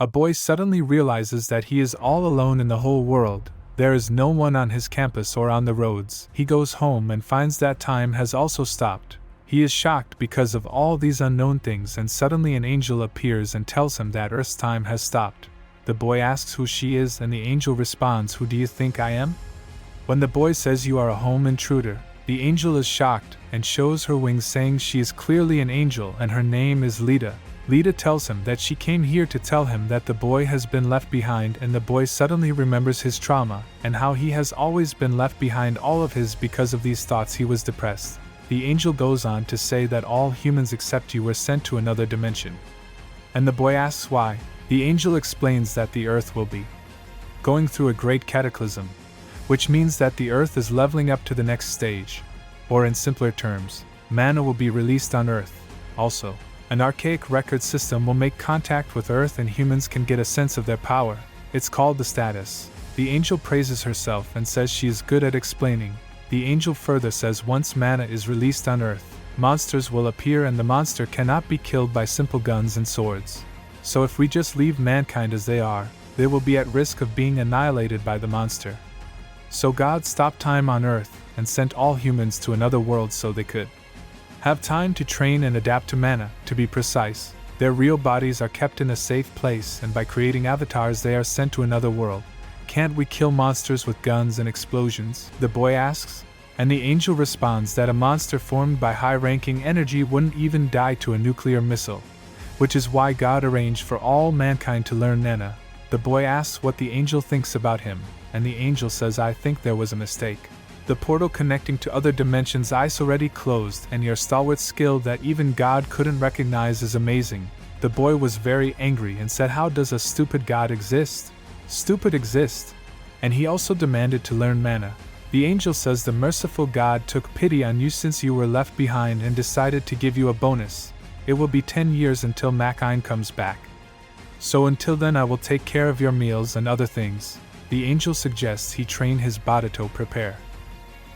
A boy suddenly realizes that he is all alone in the whole world. There is no one on his campus or on the roads. He goes home and finds that time has also stopped. He is shocked because of all these unknown things, and suddenly an angel appears and tells him that Earth's time has stopped. The boy asks who she is, and the angel responds, "Who do you think I am?" When the boy says, "You are a home intruder," the angel is shocked and shows her wings, saying she is clearly an angel and her name is Lita. Lita tells him that she came here to tell him that the boy has been left behind, and the boy suddenly remembers his trauma and how he has always been left behind. All of his because of these thoughts he was depressed. The angel goes on to say that all humans except you were sent to another dimension. And the boy asks why. The angel explains that the earth will be going through a great cataclysm, which means that the earth is leveling up to the next stage. Or in simpler terms, mana will be released on earth. Also, an archaic record system will make contact with earth and humans can get a sense of their power. It's called the status. The angel praises herself and says she is good at explaining. The angel further says once mana is released on earth, monsters will appear, and the monster cannot be killed by simple guns and swords. So if we just leave mankind as they are, they will be at risk of being annihilated by the monster. So God stopped time on earth and sent all humans to another world so they could have time to train and adapt to mana. To be precise, their real bodies are kept in a safe place, and by creating avatars they are sent to another world. Can't we kill monsters with guns and explosions? The boy asks. And the angel responds that a monster formed by high-ranking energy wouldn't even die to a nuclear missile, which is why God arranged for all mankind to learn mana. The boy asks what the angel thinks about him, and the angel says, "I think there was a mistake. The portal connecting to other dimensions is already closed, and your stalwart skill that even God couldn't recognize is amazing." The boy was very angry and said, "How does a stupid God exist? Stupid exist." And he also demanded to learn mana. The angel says the merciful God took pity on you since you were left behind and decided to give you a bonus. It will be 10 years until Makine comes back. So until then I will take care of your meals and other things. The angel suggests he train his body to prepare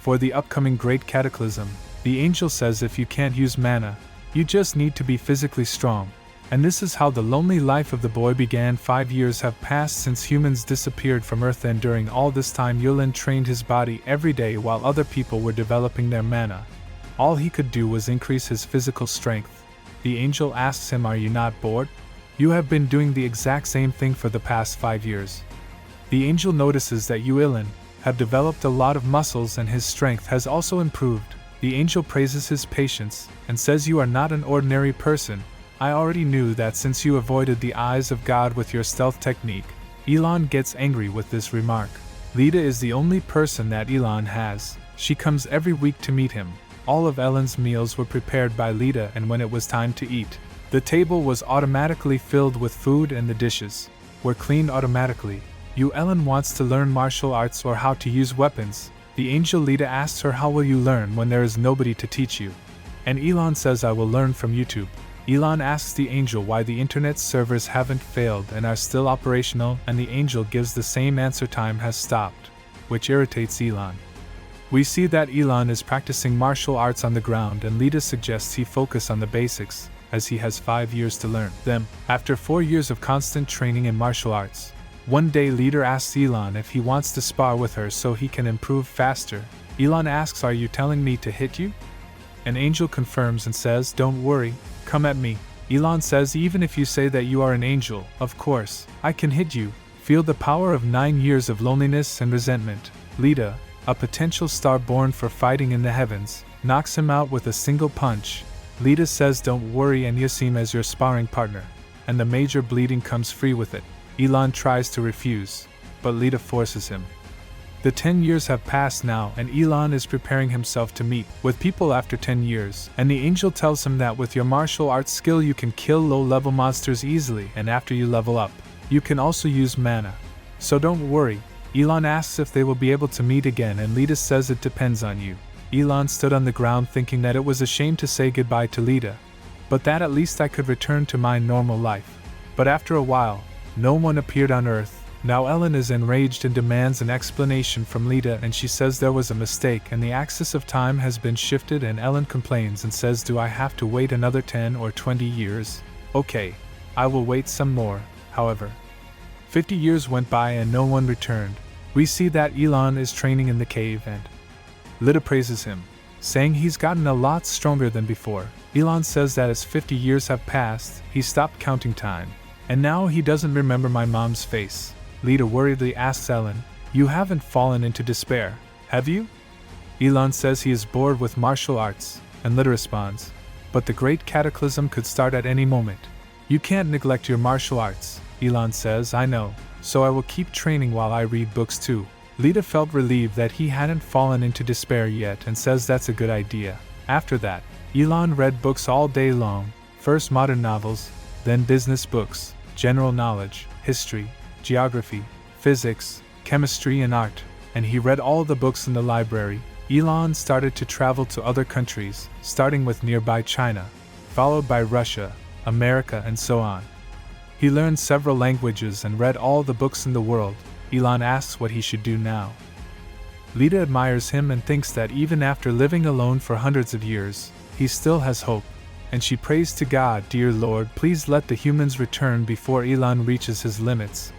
for the upcoming great cataclysm. The angel says if you can't use mana, you just need to be physically strong. And this is how the lonely life of the boy began. 5 years have passed since humans disappeared from Earth, and during all this time Yulin trained his body every day while other people were developing their mana. All he could do was increase his physical strength. The angel asks him, "Are you not bored? You have been doing the exact same thing for the past 5 years. The angel notices that Yulin have developed a lot of muscles and his strength has also improved. The angel praises his patience and says, "You are not an ordinary person. I already knew that since you avoided the eyes of God with your stealth technique." Elon gets angry with this remark. Lita is the only person that Elon has. She comes every week to meet him. All of Ellen's meals were prepared by Lita, and when it was time to eat, the table was automatically filled with food and the dishes were cleaned automatically. Ellen wants to learn martial arts or how to use weapons. The angel Lita asks her, "How will you learn when there is nobody to teach you?" And Elon says, "I will learn from YouTube." Elon asks the angel why the internet servers haven't failed and are still operational, and the angel gives the same answer: time has stopped, which irritates Elon. We see that Elon is practicing martial arts on the ground, and Lita suggests he focus on the basics, as he has 5 years to learn them. After 4 years of constant training in martial arts, one day Lita asks Elon if he wants to spar with her so he can improve faster. Elon asks, "Are you telling me to hit you?" An angel confirms and says, "Don't worry, come at me." Elon says, "Even if you say that you are an angel, of course, I can hit you." Feel the power of 9 years of loneliness and resentment. Lita, a potential star born for fighting in the heavens, knocks him out with a single punch. Lita says, "Don't worry, and use him as your sparring partner." And the major bleeding comes free with it. Elon tries to refuse, but Lita forces him. The 10 years have passed now, and Elon is preparing himself to meet with people after 10 years, and the angel tells him that with your martial arts skill you can kill low-level monsters easily, and after you level up, you can also use mana. So don't worry. Elon asks if they will be able to meet again, and Lita says it depends on you. Elon stood on the ground thinking that it was a shame to say goodbye to Lita, but that at least I could return to my normal life. But after a while, no one appeared on Earth. Now Ellen is enraged and demands an explanation from Lita, and she says there was a mistake and the axis of time has been shifted, and Ellen complains and says, "Do I have to wait another 10 or 20 years? Okay, I will wait some more." however. 50 years went by and no one returned. We see that Elon is training in the cave and Lita praises him, saying he's gotten a lot stronger than before. Elon says that as 50 years have passed, he stopped counting time, and now he doesn't remember my mom's face. Lita worriedly asks Ellen, "You haven't fallen into despair, have you?" Elon says he is bored with martial arts, and Lita responds, "But the great cataclysm could start at any moment. You can't neglect your martial arts." Elon says, "I know, so I will keep training while I read books too." Lita felt relieved that he hadn't fallen into despair yet and says that's a good idea. After that, Elon read books all day long, first modern novels, then business books, general knowledge, history, geography, physics, chemistry and art, and he read all the books in the library. Elon started to travel to other countries, starting with nearby China, followed by Russia, America and so on. He learned several languages and read all the books in the world. Elon asks what he should do now. Lita admires him and thinks that even after living alone for hundreds of years, he still has hope, and she prays to God, "Dear Lord, please let the humans return before Elon reaches his limits."